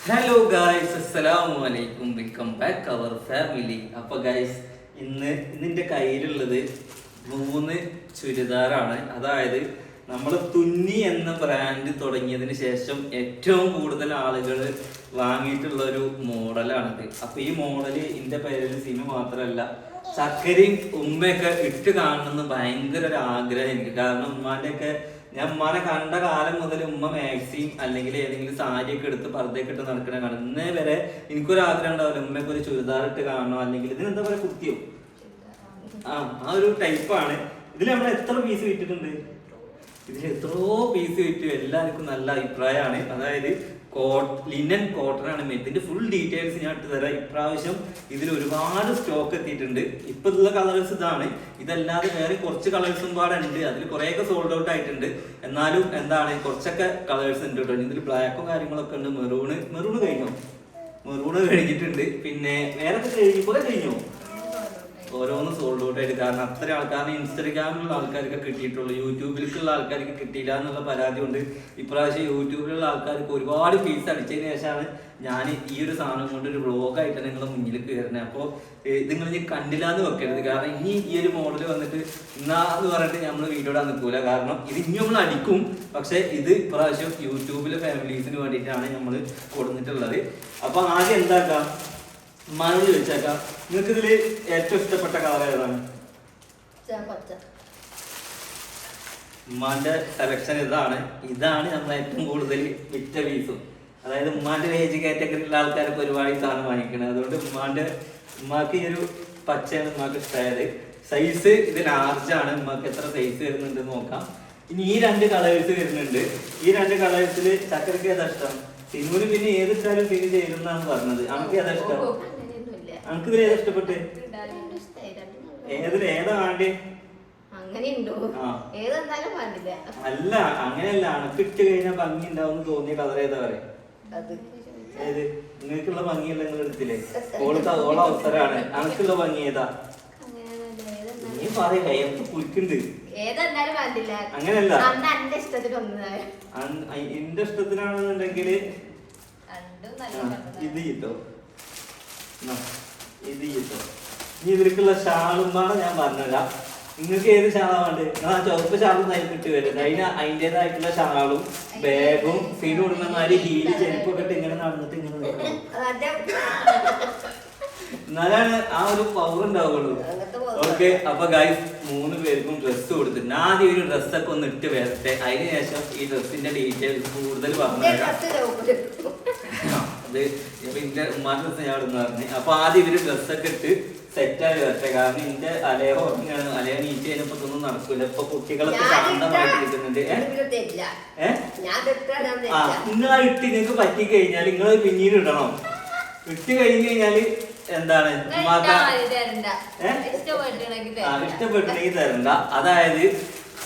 Hello guys, അസ്സലാമു അലൈക്കും. Welcome back our family. അപ്പോൾ ഗായ്സ്, ഇന്നിൻ്റെ കയ്യിലുള്ളത് 3 ചുരിദാറാണ്. അതായത് നമ്മൾ തുന്നി എന്ന ബ്രാൻഡ് തുടങ്ങിയതിന് ശേഷം ഏറ്റവും കൂടുതൽ ആളുകൾ വാങ്ങിയിട്ടുള്ള ഒരു മോഡലാണിത്. അപ്പോൾ ഈ മോഡൽ എൻ്റെ പേരിൽ സിനിമ മാത്രമല്ല, ചക്കരയും ഉമ്മയൊക്കെ ഇട്ട് കാണണമെന്ന് ഭയങ്കര ഒരു ആഗ്രഹം എനിക്ക്. കാരണം ഞാൻ ഉമ്മാനെ കണ്ട കാലം മുതൽ ഉമ്മ മാക്സിയും അല്ലെങ്കിൽ ഏതെങ്കിലും സാരിയൊക്കെ എടുത്ത് പർദ്ദയൊക്കെ ഇട്ട് നടക്കണ കാണും. ഇന്നേ വരെ എനിക്കൊരു ആഗ്രഹം ഉണ്ടാവില്ല ഉമ്മയൊക്കെ ഒരു ചുരിദാർ ഇട്ട് കാണണം, അല്ലെങ്കിൽ ഇതിനെന്താ പറയുക, കുത്തിയോ, ആ ഒരു ടൈപ്പാണ്. ഇതിൽ നമ്മൾ എത്ര പീസ് വിറ്റിട്ടുണ്ട്? ഇതിൽ എത്രയോ പീസ് വിറ്റു. എല്ലാവർക്കും നല്ല അഭിപ്രായമാണ്. അതായത് ലിനൻ കോട്ടൺ ആണ്. ഇതിന്റെ ഫുൾ ഡീറ്റെയിൽസ് ഞാൻ ഇട്ട് തരാം. ഇപ്രാവശ്യം ഇതിൽ ഒരുപാട് സ്റ്റോക്ക് എത്തിയിട്ടുണ്ട്. ഇപ്പൊ ഉള്ള കളേഴ്സ് ഇതാണ്. ഇതല്ലാതെ വേറെ കുറച്ച് കളേഴ്സും പാടെ ഉണ്ട്. അതിൽ കുറെയൊക്കെ സോൾഡ് ഔട്ട് ആയിട്ടുണ്ട്. എന്നാലും എന്താണ്, കുറച്ചൊക്കെ കളേഴ്സ് ഉണ്ട് കേട്ടോ. ഇതിൽ ബ്ലാക്കും കാര്യങ്ങളൊക്കെ ഉണ്ട്. മെറൂണ് കഴിഞ്ഞിട്ടുണ്ട്. പിന്നെ വേറെ കുറെ കഴിഞ്ഞോ, ഓരോന്ന് സോൾഡ് ഔട്ട് ആയിട്ട്. കാരണം അത്ര ആൾക്കാരുടെ ഇൻസ്റ്റഗ്രാമിലുള്ള ആൾക്കാർക്ക് കിട്ടിയിട്ടുള്ളൂ, യൂട്യൂബിലേക്കുള്ള ആൾക്കാർക്ക് കിട്ടിയില്ല എന്നുള്ള പരാതി കൊണ്ട് ഇപ്രാവശ്യം യൂട്യൂബിലുള്ള ആൾക്കാർക്ക് ഒരുപാട് ഫീസ് അടിച്ചതിന് ശേഷമാണ് ഞാൻ ഈ ഒരു സാധനം കൊണ്ട് ഒരു വ്ളോഗായിട്ട് നിങ്ങളുടെ മുന്നിലേക്ക് കയറുന്നത്. അപ്പോൾ നിങ്ങൾ ഇനി കണ്ടില്ല എന്ന് വെക്കരുത്. കാരണം ഇനി ഈ ഒരു മോഡൽ വന്നിട്ട് എന്ന് പറഞ്ഞിട്ട് നമ്മൾ വീഡിയോ ഇടാൻ നിൽക്കൂല. കാരണം ഇത് ഇനി നമ്മൾ അടിക്കും. പക്ഷെ ഇത് ഇപ്രാവശ്യം യൂട്യൂബിലെ ഫാമിലീസിന് വേണ്ടിയിട്ടാണ് നമ്മൾ കൊടുത്തിട്ടുള്ളത്. അപ്പൊ ആദ്യം എന്താക്കാം, ഉമ്മാനോട് ചോദിച്ചേക്കാം, നിങ്ങൾക്ക് ഇതില് ഏറ്റവും ഇഷ്ടപ്പെട്ട കളർ ഏതാണ്? ഉമ്മാന്റെ സെലക്ഷൻ ഇതാണ് നമ്മൾ ഏറ്റവും കൂടുതൽ വിറ്റ പീസും. അതായത് ഉമ്മാന്റെ ഏജ് കാറ്റഗറിയിലുള്ള ആൾക്കാരൊക്കെ ഒരുപാട് ഈ സാധനം വാങ്ങിക്കണത്. അതുകൊണ്ട് ഉമ്മാക്ക് ഈ ഒരു പച്ചയാണ് ഉമ്മാക്ക് ഇഷ്ടമായത്. സൈസ് ഇത് ലാർജാണ്. ഉമ്മാക്ക് എത്ര സൈസ് വരുന്നുണ്ട് നോക്കാം. ഇനി ഈ 2 കളേഴ്സ് വരുന്നുണ്ട്. ഈ 2 കളേഴ്സിൽ ചക്കരക്ക് ഏതാ ഇഷ്ടം? സിനിമയിൽ പിന്നെ ഏതിട്ടാലും ഫീൽ ചെയ്യുന്നാണ് പറഞ്ഞത്. നമുക്ക് ഏതാ ഇഷ്ടം? നമുക്ക് ഇതിൽ ഏതാ ഇഷ്ടപ്പെട്ട്? ഏതാ വേണ്ടേ? അല്ല, അങ്ങനെയല്ല. അണക്ക് ഇട്ട് കഴിഞ്ഞാൽ ഭംഗി ഉണ്ടാവും തോന്നിയ കളർ ഏതാ പറയാ? ഏത് നിങ്ങൾക്കുള്ള ഭംഗിയല്ല നിങ്ങൾ എടുത്തില്ലേ? ഓള അവസരമാണ്. അണക്കുള്ള ഭംഗി ഏതാ? നീ പറയാ എന്ത് കുളിക്കുണ്ട്. അങ്ങനെയല്ല, എന്റെ ഇഷ്ടത്തിനാണെന്നുണ്ടെങ്കിൽ ഇത് കിട്ടോ, ഇത് കിട്ടോ. ഇനി ഇതിലേക്കുള്ള ഷാളുമാണ് ഞാൻ പറഞ്ഞുതരാം. നിങ്ങൾക്ക് ഏത് ഷാളാ വേണ്ടത്? നിങ്ങൾ ആ ചുവപ്പ് ഷാളും അതിൽ കിട്ടി വരും. അതിൻ്റെതായിട്ടുള്ള ഷാളും ബാഗും സീഡ് കൊടുക്കുന്ന മാതിരി ഹീല് ചെരുപ്പൊക്കെ ഇട്ട് ഇങ്ങനെ നടന്നിട്ട് ഇങ്ങനെ നിൽക്കണം. എന്നാലാണ് ആ ഒരു പവർ ഉണ്ടാവുള്ളൂ. ഓക്കെ, അപ്പൊ ഗൈസ് 3 പേർക്കും ഡ്രസ്സ് കൊടുത്തിട്ടുണ്ട്. ആദ്യം ഒരു ഡ്രസ്സൊക്കെ ഒന്ന് ഇട്ട് വരട്ടെ. അതിന് ശേഷം ഈ ഡ്രസ്സിന്റെ ഡീറ്റെയിൽസ് കൂടുതൽ പറഞ്ഞുതരാം. അത് ഇപ്പൊ എന്റെ ഉമ്മാന്റെ ഡ്രസ്സ് ഞാൻ ഇടുന്ന പറഞ്ഞു. അപ്പൊ ആദ്യം ഇവര് ഡ്രസ്സൊക്കെ ഇട്ട് സെറ്റായി വരട്ടെ. കാരണം എന്റെ അലയോ നീറ്റ് കഴിഞ്ഞപ്പോ ഒന്നും നടക്കൂല. ഇപ്പൊ കുട്ടികളൊക്കെ ശാന്തമായിട്ട് ഇരിക്കുന്നുണ്ട്. നിങ്ങളാ ഇട്ട് നിങ്ങൾക്ക് പറ്റി കഴിഞ്ഞാൽ നിങ്ങൾ പിന്നീട് ഇടണം. ഇട്ട് കഴിഞ്ഞ് കഴിഞ്ഞാല് എന്താണ്, ഇഷ്ടപ്പെട്ടില്ലെങ്കിൽ തരണ്ട. അതായത്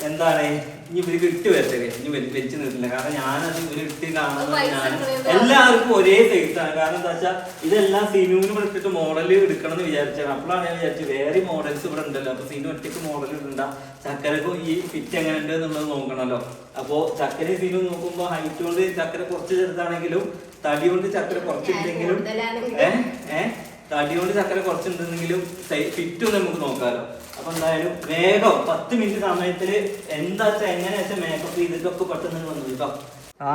എന്താണ്, ഇനി ഇവർക്ക് ഇട്ട് വരട്ടെ. ഇനി വെച്ച് നിർത്തില്ല. കാരണം ഞാനത് ഇവര് ഇട്ട് കാണുന്നത് എല്ലാവർക്കും ഒരേ സൈസാണ്. കാരണം എന്താ വെച്ചാൽ ഇതെല്ലാം സിനുവിന് ഇവിടെ ഇട്ടിട്ട് മോഡൽ എടുക്കണം എന്ന് വിചാരിച്ചാണ്. അപ്പോഴാണ് ഞാൻ വിചാരിച്ചത് വേറെ മോഡൽസ് ഇവിടെ ഉണ്ടല്ലോ. അപ്പൊ സിനു ഒറ്റയ്ക്ക് മോഡൽ ഇടണ്ട, ചക്കരക്കും ഈ ഫിറ്റ് എങ്ങനെ ഉണ്ട് എന്നുള്ളത് നോക്കണല്ലോ. അപ്പോ ചക്കര സിനു നോക്കുമ്പോ ഹൈറ്റ് കൊണ്ട് ചക്കര കുറച്ച് ചെറുതാണെങ്കിലും തടി കൊണ്ട് ചക്കര കുറച്ചില്ലെങ്കിലും തടി കൊണ്ട് ചക്കര കുറച്ചുണ്ടെന്നെങ്കിലും ഫിറ്റും നമുക്ക് നോക്കാമല്ലോ. അപ്പൊ എന്തായാലും വേഗം 10 മിനിറ്റ് സമയത്തില് എന്താ വെച്ചാൽ എങ്ങനെ വെച്ചാൽ മേക്കപ്പ് ചെയ്തിട്ടൊക്കെ പെട്ടെന്ന് വന്നു കേട്ടോ.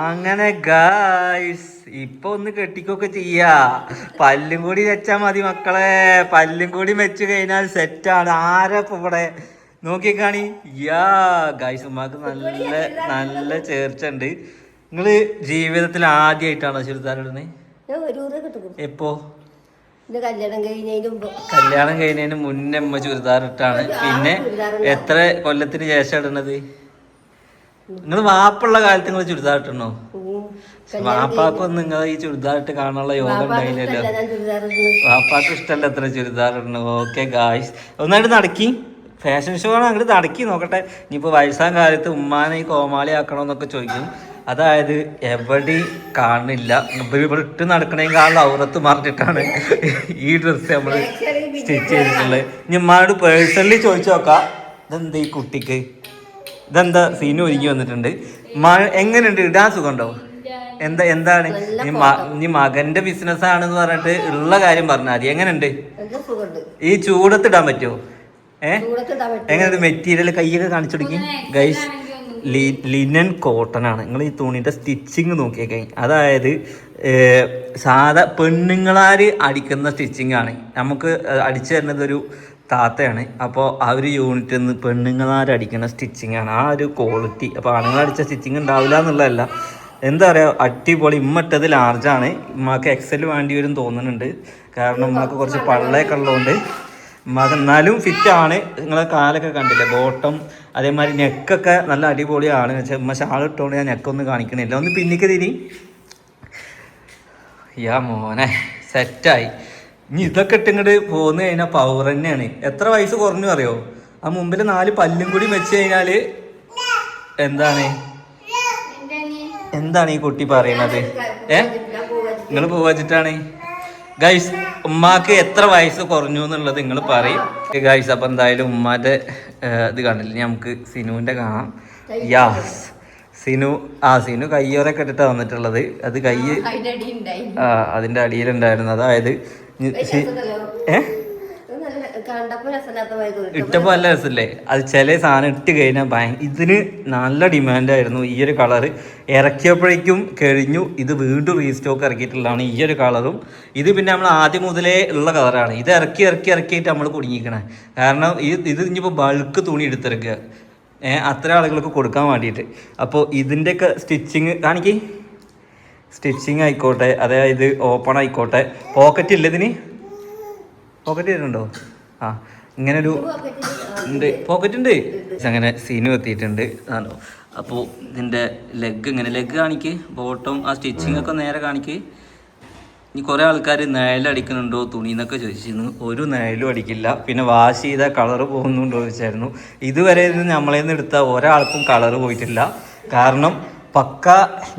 അങ്ങനെ ഗായ്സ്, ഇപ്പൊ ഒന്ന് കെട്ടിക്കൊക്കെ ചെയ്യാ. പല്ലും കൂടി വെച്ചാ മതി മക്കളെ. പല്ലും കൂടി വെച്ച് കഴിഞ്ഞാൽ സെറ്റാണ്. ആരാ ഇപ്പൊ ഇവിടെ നോക്കിക്കാണി. യാ ഗായ്സ്, ഉമ്മാക്ക് നല്ല ചേർച്ച ഉണ്ട്. നിങ്ങള് ജീവിതത്തിൽ ആദ്യമായിട്ടാണോ ചുരിദാർ ഇടുന്നത്? എപ്പോ? കല്യാണം കഴിഞ്ഞതിന് മുന്നേ അമ്മ ചുരിദാർ ഇട്ടാണ്. പിന്നെ എത്ര കൊല്ലത്തിന് ശേഷം ഇടണത്? നിങ്ങൾ വാപ്പുള്ള കാലത്ത് നിങ്ങൾ ചുരിദാർ ഇട്ടണോ? വാപ്പാക്കൊന്നും നിങ്ങൾ ഈ ചുരിദാർ ഇട്ട് കാണാനുള്ള യോഗം ഉണ്ടായില്ലല്ലോ. വാപ്പാക്ക് ഇഷ്ടമല്ല എത്ര ചുരിദാർ ഇടണു. ഓക്കെ ഗായ്സ്, ഒന്നായിട്ട് നടക്കി ഫാഷൻ ഷോ ആണ്. അങ്ങോട്ട് നടക്കി നോക്കട്ടെ. ഇനിയിപ്പോൾ വയസ്സാം കാലത്ത് ഉമ്മാനെ ഈ കോമാളി ആക്കണമെന്നൊക്കെ ചോദിക്കും. അതായത് എവിടെയും കാണില്ല. ഇവിടെ ഇട്ട് നടക്കണേക്കാളും ഔറത്ത് മാറിയിട്ടാണ് ഈ ഡ്രസ്സ് നമ്മൾ സ്റ്റിച്ച് ചെയ്തിട്ടുള്ളത്. ഇനി ഉമ്മാനോട് പേഴ്സണലി ചോദിച്ചു നോക്കാം, ഇതെന്താ ഈ കുട്ടിക്ക്, ഇതെന്താ സീന് ഒരുങ്ങി വന്നിട്ടുണ്ട്. എങ്ങനെയുണ്ട്, ഇടാൻ സുഖമുണ്ടോ? എന്താണ് നീ മകന്റെ ബിസിനസ് ആണെന്ന് പറഞ്ഞിട്ട് ഉള്ള കാര്യം പറഞ്ഞാൽ മതി. എങ്ങനെയുണ്ട്? ഈ ചൂടത്തിടാൻ പറ്റുമോ? എങ്ങനെ മെറ്റീരിയൽ കൈയൊക്കെ കാണിച്ചു കൊടുക്കി ഗൈസ്? ലിനൻ കോട്ടൺ ആണ്. നിങ്ങൾ ഈ തുണിയുടെ സ്റ്റിച്ചിങ് നോക്കിയേക്കെ, അതായത് സാധാ പെണ്ണുങ്ങളാര് അടിക്കുന്ന സ്റ്റിച്ചിങ് ആണ്. നമുക്ക് അടിച്ചു തരുന്നത് ഒരു താത്തയാണ്. അപ്പോൾ ആ ഒരു യൂണിറ്റിൽ നിന്ന് പെണ്ണുങ്ങളാരടിക്കുന്ന സ്റ്റിച്ചിങ് ആണ്, ആ ഒരു ക്വാളിറ്റി. അപ്പോൾ ആണുങ്ങളടിച്ച സ്റ്റിച്ചിങ് ഉണ്ടാവില്ല എന്നുള്ളതല്ല, എന്താ പറയുക, അടിപൊളി. ഇമ്മട്ടത് ലാർജാണ്, ഉമ്മക്ക് എക്സൽ വേണ്ടി വരും തോന്നുന്നുണ്ട്. കാരണം ഉമ്മക്ക് കുറച്ച് പള്ളയൊക്കെ ഉള്ളതുകൊണ്ട് ഉമ്മക്ക് എന്നാലും ഫിറ്റാണ്. നിങ്ങളെ കാലൊക്കെ കണ്ടില്ലേ, ബോട്ടം അതേമാതിരി നെക്കൊക്കെ നല്ല അടിപൊളിയാണ്. ഉമ്മ ഷാൾ ഇട്ടുകൊണ്ട് ഞാൻ നെക്കൊന്നും കാണിക്കണില്ല. ഒന്ന് പിന്നിക്ക് തിരി. യാ മോനെ സെറ്റായി. ഇനി ഇതൊക്കെ ഇട്ടിങ്ങോട്ട് പോന്നു കഴിഞ്ഞാൽ പവർ തന്നെയാണ്. എത്ര വയസ്സ് കുറഞ്ഞു അറിയോ? ആ മുമ്പിൽ 4 പല്ലും കൂടി വെച്ച് കഴിഞ്ഞാല് എന്താണ് ഈ കുട്ടി പറയണത്? നിങ്ങൾ പോവാച്ചിട്ടാണ് ഗൈസ്. ഉമ്മാക്ക് എത്ര വയസ്സ് കുറഞ്ഞു എന്നുള്ളത് നിങ്ങൾ പറയും ഗൈസ്. അപ്പൊ എന്തായാലും ഉമ്മാന്റെ ഇത് കണ്ടില്ല, നമുക്ക് സിനുവിന്റെ കാണാം. യാ സിനു കയ്യോറൊക്കെ ഇട്ടിട്ടാണ് വന്നിട്ടുള്ളത്. അത് അതിന്റെ അടിയിലുണ്ടായിരുന്നു. അതായത് ഇട്ടപ്പോ നല്ല രസമല്ലേ? അത് ചില സാധനം ഇട്ട് കഴിഞ്ഞാൽ ഇതിന് നല്ല ഡിമാൻഡായിരുന്നു. ഈ ഒരു കളറ് ഇറക്കിയപ്പോഴേക്കും കഴിഞ്ഞു. ഇത് വീണ്ടും റീസ്റ്റോക്ക് ഇറക്കിയിട്ടുള്ളതാണ് ഈ ഒരു കളറും. ഇത് പിന്നെ നമ്മൾ ആദ്യം മുതലേ ഉള്ള കളറാണ്. ഇത് ഇറക്കിയിട്ട് നമ്മൾ കുടുങ്ങിക്കണേ. കാരണം ഇത് ഇനിയിപ്പോൾ ബൾക്ക് തുണി എടുത്തിറക്കുക, അത്ര ആളുകൾക്ക് കൊടുക്കാൻ വേണ്ടിയിട്ട്. അപ്പോൾ ഇതിൻ്റെയൊക്കെ സ്റ്റിച്ചിങ് ആയിക്കോട്ടെ, അതായത് ഓപ്പൺ ആയിക്കോട്ടെ. പോക്കറ്റ് ഇല്ല ഇതിന്? പോക്കറ്റ് വരുന്നുണ്ടോ? ആ, ഇങ്ങനൊരു ഉണ്ട്, പോക്കറ്റ് ഉണ്ട്. അങ്ങനെ സീന് എത്തിയിട്ടുണ്ട് ആണോ. അപ്പോൾ ഇതിൻ്റെ ലെഗ് കാണിക്ക്, ബോട്ടം ആ സ്റ്റിച്ചിങ് ഒക്കെ നേരെ കാണിക്ക്. ഇനി കുറേ ആൾക്കാർ നയലടിക്കുന്നുണ്ടോ തുണി എന്നൊക്കെ ചോദിച്ചിരുന്നു. ഒരു നയലും അടിക്കില്ല. പിന്നെ വാഷ് ചെയ്ത കളറ് പോകുന്നുണ്ടോ ചോദിച്ചായിരുന്നു. ഇതുവരെ നമ്മളെ നിന്ന് എടുത്ത ഒരാൾക്കും കളറ് പോയിട്ടില്ല. കാരണം പക്ക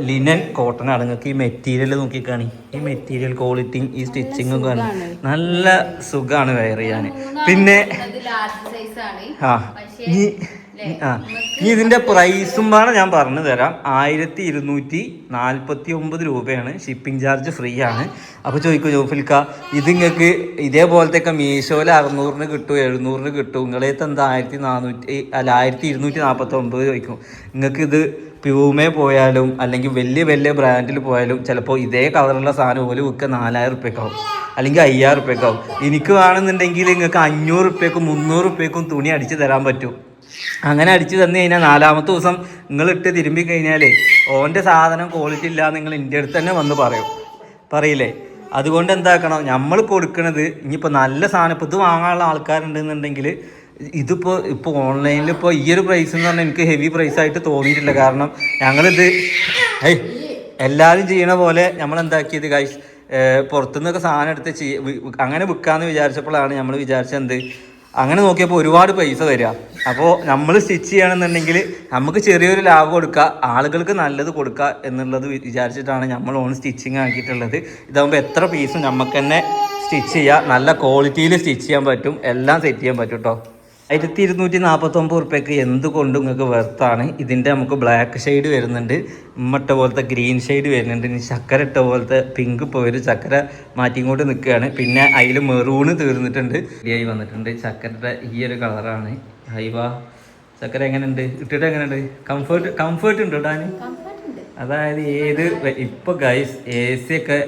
ലിനൻ കോട്ടൺ ആണ്. നിങ്ങൾക്ക് ഈ മെറ്റീരിയൽ നോക്കിക്കാണി, ഈ മെറ്റീരിയൽ ക്വാളിറ്റിയും ഈ സ്റ്റിച്ചിങ്ങും കാണി നല്ല സുഖമാണ് വെയർ ചെയ്യാൻ. പിന്നെ ഇനി ഇതിന്റെ പ്രൈസും വേണം ഞാൻ പറഞ്ഞു തരാം. 1249 രൂപയാണ്. ഷിപ്പിംഗ് ചാർജ് ഫ്രീ ആണ്. അപ്പോൾ ചോദിക്കും ജോഫിൽക്ക, ഇത് നിങ്ങൾക്ക് ഇതേപോലത്തെയൊക്കെ മീഷോയിൽ 600 കിട്ടും, 700 കിട്ടും, നിങ്ങളേത്ത് എന്താ 1249 ചോദിക്കും. നിങ്ങൾക്ക് ഇത് പ്യൂമേ പോയാലും അല്ലെങ്കിൽ വലിയ ബ്രാൻഡിൽ പോയാലും ചിലപ്പോൾ ഇതേ കളറുള്ള സാധനം പോലും വിൽക്കുക 4000 റുപ്യക്കാവും, അല്ലെങ്കിൽ 5000 റുപ്യക്കാവും. എനിക്ക് വേണമെന്നുണ്ടെങ്കിൽ നിങ്ങൾക്ക് 500 റുപ്യക്കും 300 റുപ്യക്കും തുണി അടിച്ച് തരാൻ പറ്റും. അങ്ങനെ അടിച്ച് തന്നു കഴിഞ്ഞാൽ 4ാമത്തെ ദിവസം നിങ്ങളിട്ട് തിരുമ്പി കഴിഞ്ഞാലേ ഓൻ്റെ സാധനം ക്വാളിറ്റി ഇല്ല നിങ്ങൾ എൻ്റെ അടുത്ത് തന്നെ വന്ന് പറയില്ലേ. അതുകൊണ്ട് എന്താക്കണം, നമ്മൾ കൊടുക്കണത് ഇനിയിപ്പോൾ നല്ല സാധനം. ഇപ്പോൾ ഇത് വാങ്ങാനുള്ള ആൾക്കാരുണ്ടെന്നുണ്ടെങ്കിൽ ഇപ്പോൾ ഓൺലൈനിൽ ഇപ്പോൾ ഈ ഒരു പ്രൈസ് എന്ന് പറഞ്ഞാൽ എനിക്ക് ഹെവി പ്രൈസായിട്ട് തോന്നിയിട്ടില്ല. കാരണം ഞങ്ങളിത് എല്ലാവരും ചെയ്യണ പോലെ നമ്മൾ എന്താക്കിയത് ഗൈസ്, പുറത്തുനിന്നൊക്കെ സാധനം എടുത്ത് അങ്ങനെ വിൽക്കാമെന്ന് വിചാരിച്ചപ്പോഴാണ് നമ്മൾ വിചാരിച്ചത് അങ്ങനെ നോക്കിയപ്പോൾ ഒരുപാട് പൈസ വരിക. അപ്പോൾ നമ്മൾ സ്റ്റിച്ച് ചെയ്യണമെന്നുണ്ടെങ്കിൽ നമുക്ക് ചെറിയൊരു ലാഭം കൊടുക്കുക, ആളുകൾക്ക് നല്ലത് കൊടുക്കുക എന്നുള്ളത് വിചാരിച്ചിട്ടാണ് നമ്മൾ ഓൺ സ്റ്റിച്ചിങ് ആക്കിയിട്ടുള്ളത്. ഇതാകുമ്പോൾ എത്ര പീസും നമുക്ക് തന്നെ സ്റ്റിച്ച് ചെയ്യുക, നല്ല ക്വാളിറ്റിയിൽ സ്റ്റിച്ച് ചെയ്യാൻ പറ്റും, എല്ലാം സെറ്റ് ചെയ്യാൻ പറ്റും കേട്ടോ. 1249 റുപ്യക്ക് എന്തുകൊണ്ടും നിങ്ങൾക്ക് വെർത്താണ്. ഇതിൻ്റെ നമുക്ക് ബ്ലാക്ക് ഷെയ്ഡ് വരുന്നുണ്ട്, ഇമ്മട്ട പോലത്തെ ഗ്രീൻ ഷെയ്ഡ് വരുന്നുണ്ട്, ഇനി ചക്കര ഇട്ട പോലത്തെ പിങ്ക് ഇപ്പോൾ ഒരു ചക്കര മാറ്റിങ്ങോട്ട് നിൽക്കുകയാണ്. പിന്നെ അതിൽ മെറൂണ് തീർന്നിട്ടുണ്ട്, റെഡിയായി വന്നിട്ടുണ്ട്. ചക്കരയുടെ ഈ ഒരു കളറാണ്. ഹൈവാ ചക്കര എങ്ങനെയുണ്ട് ഇട്ടിട്ട്? എങ്ങനെയുണ്ട്? കംഫേർട്ട് ഉണ്ട് ഇടാൻ? അതായത് ഇപ്പോൾ ഗൈസ് AC ഒക്കെ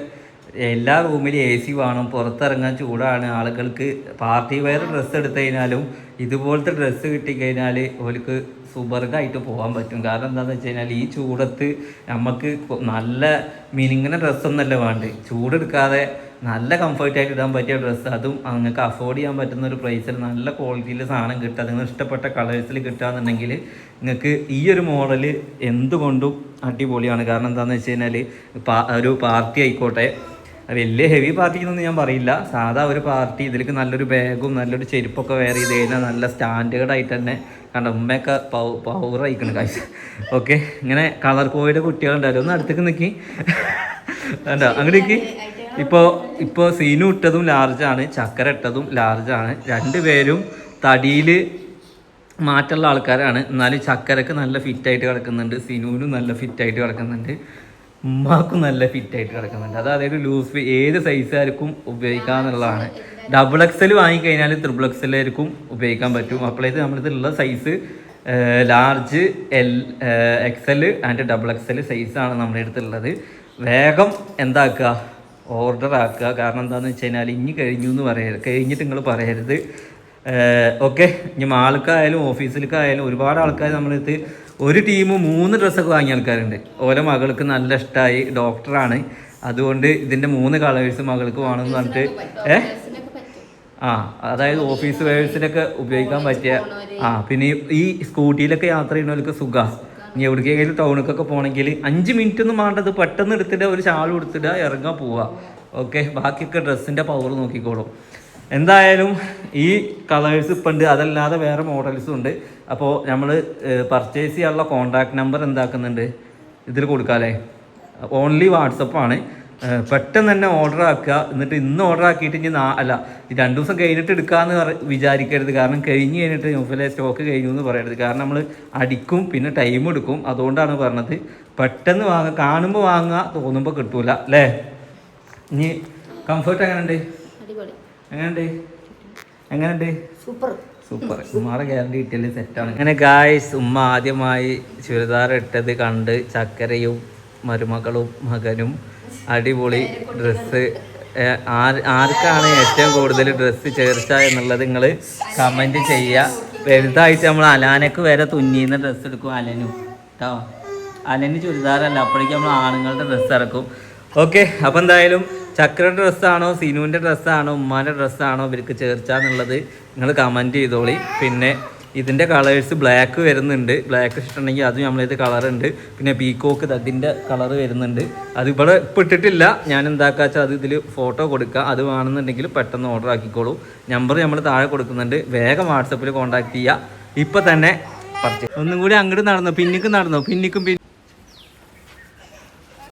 എല്ലാ റൂമിലും AC വേണം, പുറത്തിറങ്ങാൻ ചൂടാണ്. ആളുകൾക്ക് പാർട്ടി വെയർ ഡ്രസ്സ് എടുത്തു കഴിഞ്ഞാലും ഇതുപോലത്തെ ഡ്രസ്സ് കിട്ടിക്കഴിഞ്ഞാൽ അവർക്ക് സുബർഗമായിട്ട് പോകാൻ പറ്റും. കാരണം എന്താണെന്ന് വെച്ച് കഴിഞ്ഞാൽ ഈ ചൂടത്ത് നമുക്ക് നല്ല മിനിങ്ങനെ ഡ്രസ്സൊന്നല്ല വേണ്ടത്, ചൂടെടുക്കാതെ നല്ല കംഫർട്ടായിട്ട് ഇടാൻ പറ്റിയ ഡ്രസ്സ്, അതും നിങ്ങൾക്ക് അഫോർഡ് ചെയ്യാൻ പറ്റുന്ന ഒരു പ്രൈസിൽ നല്ല ക്വാളിറ്റിയിൽ സാധനം കിട്ടുക, നിങ്ങൾ ഇഷ്ടപ്പെട്ട കളേഴ്സിൽ കിട്ടുകയെന്നുണ്ടെങ്കിൽ നിങ്ങൾക്ക് ഈ ഒരു മോഡൽ എന്തുകൊണ്ടും അടിപൊളിയാണ്. കാരണം എന്താണെന്ന് വെച്ച് കഴിഞ്ഞാൽ ഒരു പാർട്ടി ആയിക്കോട്ടെ, വലിയ ഹെവി പാർട്ടിക്കൊന്നും ഞാൻ പറയില്ല, സാധാ ഒരു പാർട്ടി ഇതിലേക്ക് നല്ലൊരു ബാഗും നല്ലൊരു ചെരുപ്പൊക്കെ വെയർ ചെയ്ത് കഴിഞ്ഞാൽ നല്ല സ്റ്റാൻഡേർഡായിട്ട് തന്നെ കണ്ട ഉമ്മയൊക്കെ പവർ അയക്കണം കാശ്. ഓക്കെ, ഇങ്ങനെ കളർ കോയുടെ കുട്ടികളുണ്ടായിരുന്നു. ഒന്ന് അടുത്തേക്ക് നിൽക്കി വേണ്ട അങ്ങനെയൊക്കെ. ഇപ്പോൾ സീനു ഇട്ടതും ലാർജാണ്, ചക്കര ഇട്ടതും ലാർജാണ്. രണ്ടുപേരും തടിയിൽ മാറ്റമുള്ള ആൾക്കാരാണ്. എന്നാലും ചക്കരക്ക് നല്ല ഫിറ്റായിട്ട് കിടക്കുന്നുണ്ട്, സീനുവിനും നല്ല ഫിറ്റായിട്ട് കിടക്കുന്നുണ്ട്. ഉമ്മാക്കും നല്ല ഫിറ്റായിട്ട് കിടക്കുന്നുണ്ട്. അതായത് ലൂസ് ഏത് സൈസുകാർക്കും ഉപയോഗിക്കാന്നുള്ളതാണ്. ഡബിൾ എക്സൽ വാങ്ങിക്കഴിഞ്ഞാൽ ത്രിബിൾ എക്സലായിരിക്കും ഉപയോഗിക്കാൻ പറ്റും. അപ്പോഴേക്ക് നമ്മളിതുള്ള size large XL and double XL സൈസാണ് നമ്മുടെ അടുത്തുള്ളത്. വേഗം എന്താക്കുക, ഓർഡർ ആക്കുക. കാരണം എന്താണെന്ന് വെച്ച് കഴിഞ്ഞാൽ ഇനി കഴിഞ്ഞു എന്ന് പറയരുത്, കഴിഞ്ഞിട്ട് നിങ്ങൾ പറയരുത്. ഓക്കെ, ഇനി മാൾക്കായാലും ഓഫീസിലേക്കായാലും ഒരുപാട് ആൾക്കാർ നമ്മളടുത്ത് ഒരു ടീം 3 ഡ്രസ്സൊക്കെ വാങ്ങിയ ആൾക്കാരുണ്ട്. ഓരോ മകൾക്ക് നല്ല ഇഷ്ടമായി, ഡോക്ടറാണ്, അതുകൊണ്ട് ഇതിൻ്റെ 3 കളേഴ്സ് മകൾക്ക് വേണമെന്ന് പറഞ്ഞിട്ട് അതായത് ഓഫീസ് വെയേഴ്സിനൊക്കെ ഉപയോഗിക്കാൻ പറ്റിയ പിന്നെ ഈ സ്കൂട്ടിയിലൊക്കെ യാത്ര ചെയ്യുന്നവർക്ക് സുഖമാണ്. ഇനി എവിടേക്കെങ്കിലും ടൗണിലേക്കൊക്കെ പോകണമെങ്കിൽ 5 മിനിറ്റ് ഒന്നും വേണ്ടത്, പെട്ടെന്ന് എടുത്തിട്ട് ഒരു ഷാൾ കൊടുത്തിട്ട് ഇറങ്ങാൻ പോവുക. ഓക്കെ, ബാക്കിയൊക്കെ ഡ്രസ്സിൻ്റെ പവർ നോക്കിക്കോളും. എന്തായാലും ഈ കളേഴ്സ് ഇപ്പം ഉണ്ട്, അതല്ലാതെ വേറെ മോഡൽസും ഉണ്ട്. അപ്പോൾ നമ്മൾ പർച്ചേസ് ചെയ്യാനുള്ള കോൺടാക്ട് നമ്പർ എന്താക്കുന്നുണ്ട്, ഇതിൽ കൊടുക്കാമല്ലേ. ഓൺലി വാട്സപ്പാണ്. പെട്ടെന്ന് തന്നെ ഓർഡർ ആക്കുക. എന്നിട്ട് ഇന്ന് ഓർഡർ ആക്കിയിട്ട് ഇനി 2 ദിവസം കഴിഞ്ഞിട്ട് എടുക്കാമെന്ന് വിചാരിക്കരുത്. കാരണം കഴിഞ്ഞ് കഴിഞ്ഞിട്ട് ന്യൂഫിലെ സ്റ്റോക്ക് കഴിഞ്ഞു എന്ന് പറയരുത്. കാരണം നമ്മൾ അടിക്കും, പിന്നെ ടൈം എടുക്കും. അതുകൊണ്ടാണ് പറഞ്ഞത് പെട്ടെന്ന് വാങ്ങുക. കാണുമ്പോൾ വാങ്ങുക, തോന്നുമ്പോൾ കിട്ടൂല അല്ലേ. ഇനി കംഫർട്ട് എങ്ങനെയുണ്ട്, എങ്ങനെയുണ്ട്? സൂപ്പർ. ഉമ്മാടെ ഗ്യാരണ്ടി കിട്ടിയാൽ സെറ്റാണ്. അങ്ങനെ ഗായ്സ്, ഉമ്മ ആദ്യമായി ചുരിദാർ ഇട്ടത് കണ്ട് ചക്കരയും മരുമകളും മകനും അടിപൊളി ഡ്രസ്സ്. ആർക്കാണ് ഏറ്റവും കൂടുതൽ ഡ്രസ്സ് ചേർച്ച എന്നുള്ളത് നിങ്ങൾ കമൻറ്റ് ചെയ്യുക. വലുതായിട്ട് നമ്മൾ അലാനക്ക് വരെ തുന്നിയുന്ന ഡ്രസ്സ് എടുക്കും അലനും കേട്ടോ. അലന് ചുരിദാറല്ല, അപ്പോഴേക്കും നമ്മൾ ആണുങ്ങളുടെ ഡ്രസ്സ് ഇറക്കും. ഓക്കെ, അപ്പോൾ എന്തായാലും ചക്കരയുടെ ഡ്രസ്സാണോ സീനുവിൻ്റെ ഡ്രസ്സാണോ ഉമ്മാൻ്റെ ഡ്രസ്സാണോ ഇവർക്ക് ചേർച്ചാന്നുള്ളത് നിങ്ങൾ കമൻറ്റ് ചെയ്തോളി. പിന്നെ ഇതിൻ്റെ കളേഴ്സ് ബ്ലാക്ക് വരുന്നുണ്ട്. ബ്ലാക്ക് ഇഷ്ടമുണ്ടെങ്കിൽ അതും നമ്മളത് കളറുണ്ട്. പിന്നെ പീക്കോക്ക് അതിൻ്റെ കളറ് വരുന്നുണ്ട്. അത് ഇവിടെ ഇപ്പോൾ ഇട്ടിട്ടില്ല. ഞാൻ എന്താക്കുക വെച്ചാൽ അത് ഇതിൽ ഫോട്ടോ കൊടുക്കുക. അത് വേണമെന്നുണ്ടെങ്കിൽ പെട്ടെന്ന് ഓർഡർ ആക്കിക്കോളൂ. നമ്പർ നമ്മൾ താഴെ കൊടുക്കുന്നുണ്ട്. വേഗം വാട്സപ്പിൽ കോൺടാക്ട് ചെയ്യുക. ഇപ്പം തന്നെ പർച്ചേസ്. ഒന്നും കൂടി അങ്ങോട്ട് നടന്നോ, പിന്നിക്കും